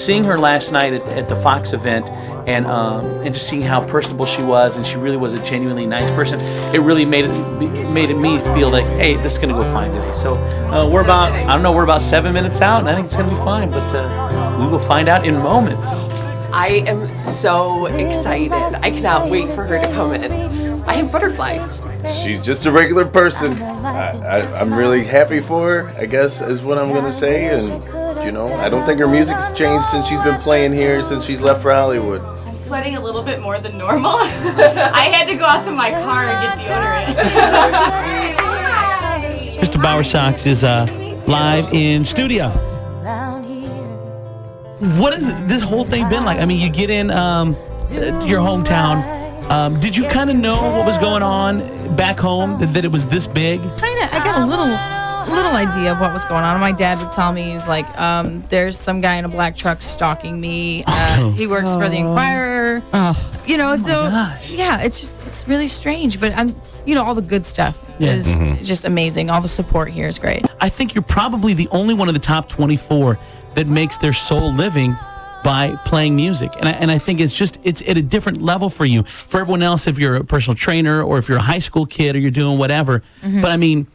seeing her last night at the Fox event, and just seeing how personable she was, and she really was a genuinely nice person, it really made me feel like, hey, this is gonna go fine today. So we're about 7 minutes out, and I think it's gonna be fine. But we will find out in moments. I am so excited. I cannot wait for her to come in. I have butterflies. She's just a regular person. I'm really happy for her, I guess, is what I'm going to say. And, you know, I don't think her music's changed since she's been playing here, since she's left for Hollywood. I'm sweating a little bit more than normal. I had to go out to my car and get deodorant. Mr. Bowersox is live in studio. What has this whole thing been like? I mean, you get in your hometown. Did you kind of know what was going on back home, that it was this big? Kind of. I got a little idea of what was going on. My dad would tell me, he's like, there's some guy in a black truck stalking me. He works for the Inquirer. You know, so yeah, it's really strange. But all the good stuff is just amazing. All the support here is great. I think you're probably the only one of the top 24 that makes their soul living by playing music. And I think it's at a different level for you. For everyone else, if you're a personal trainer or if you're a high school kid or you're doing whatever. But I mean,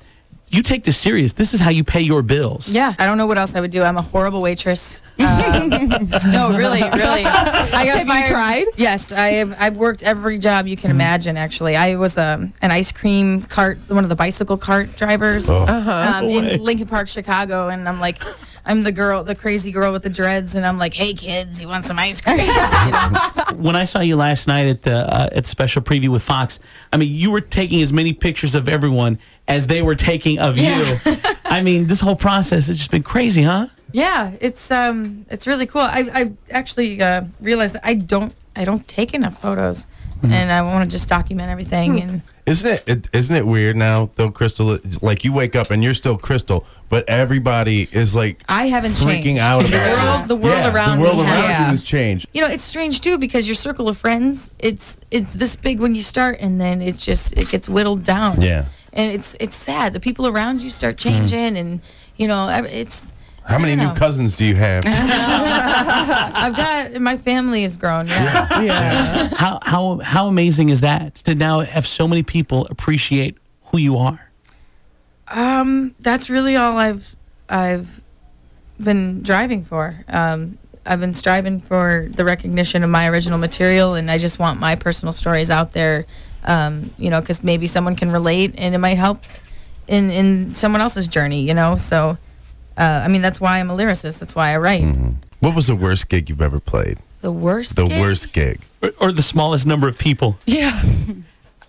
you take this serious. This is how you pay your bills. Yeah, I don't know what else I would do. I'm a horrible waitress. No, really. I got fired. You tried? Yes, I've worked every job you can imagine, actually. I was an ice cream cart, one of the bicycle cart drivers in Lincoln Park, Chicago, and I'm the crazy girl with the dreads, and I'm like, hey kids, you want some ice cream? When I saw you last night at the special preview with Fox, I mean, you were taking as many pictures of everyone as they were taking of you. I mean, this whole process has just been crazy, huh? Yeah, it's really cool. I actually realized that I don't take enough photos, and I want to just document everything. And Isn't it weird now though, Crystal? Like, you wake up and you're still Crystal, but everybody is like, I haven't freaking changed. out about the world around me. The world around has. you has changed. You know, it's strange too, because your circle of friends, it's this big when you start, and then it gets whittled down. Yeah. And it's sad. The people around you start changing, and it's. How many new cousins do you have? I've got, my family has grown. Yeah. How amazing is that to now have so many people appreciate who you are? That's really all I've been driving for. I've been striving for the recognition of my original material, and I just want my personal stories out there. Because maybe someone can relate, and it might help in someone else's journey. So. That's why I'm a lyricist. That's why I write. What was the worst gig you've ever played? The worst gig? The worst gig. Or the smallest number of people. Yeah.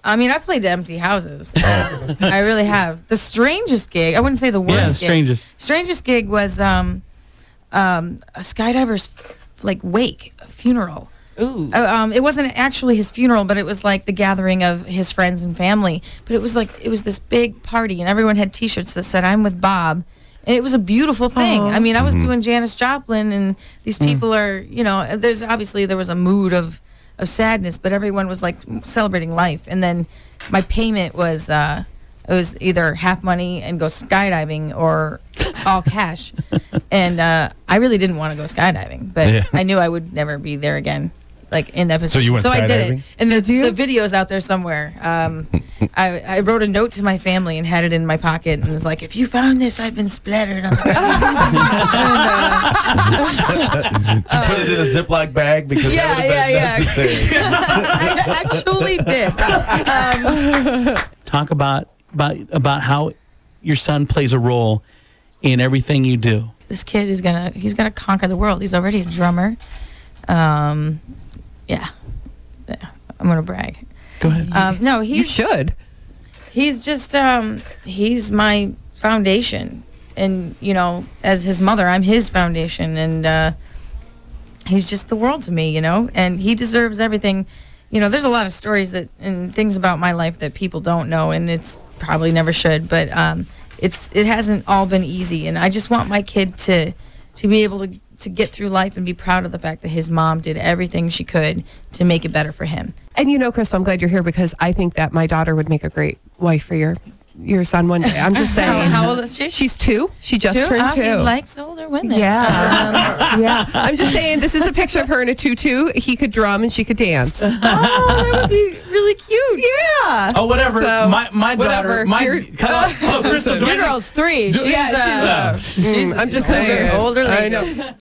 I've played empty houses. I really have. The strangest gig, I wouldn't say the worst gig. Yeah, strangest. Strangest gig was a skydiver's wake, a funeral. Ooh. It wasn't actually his funeral, but it was like the gathering of his friends and family. But it was this big party, and everyone had T-shirts that said, "I'm with Bob." And it was a beautiful thing. Aww. I was doing Janis Joplin, and these people are, there was a mood of sadness, but everyone was like celebrating life. And then my payment was, it was either half money and go skydiving or all cash. And I really didn't want to go skydiving, but I knew I would never be there again. In that position. So you went skydiving? I did it. And the video's out there somewhere. I wrote a note to my family and had it in my pocket, and was like, if you found this, I've been splattered on the ground. You put it in a Ziploc bag because that would have been necessary. I actually did. Talk about how your son plays a role in everything you do. This kid he's gonna conquer the world. He's already a drummer. Yeah, I'm gonna brag. Go ahead. No, you should. He's just he's my foundation, and as his mother, I'm his foundation, and he's just the world to me, and he deserves everything. There's a lot of stories and things about my life that people don't know, and it's probably never should, but it hasn't all been easy, and I just want my kid to be able to get through life and be proud of the fact that his mom did everything she could to make it better for him. And Crystal, I'm glad you're here, because I think that my daughter would make a great wife for your your son one day. I'm just saying. How old is she? She's 2. She just turned 2. He likes older women. Yeah. Yeah. I'm just saying, this is a picture of her in a tutu. He could drum and she could dance. Oh, that would be really cute. Yeah. Oh, whatever. So, my daughter. whatever. Crystal, Your girl's 3. I'm just saying. older lady. I know.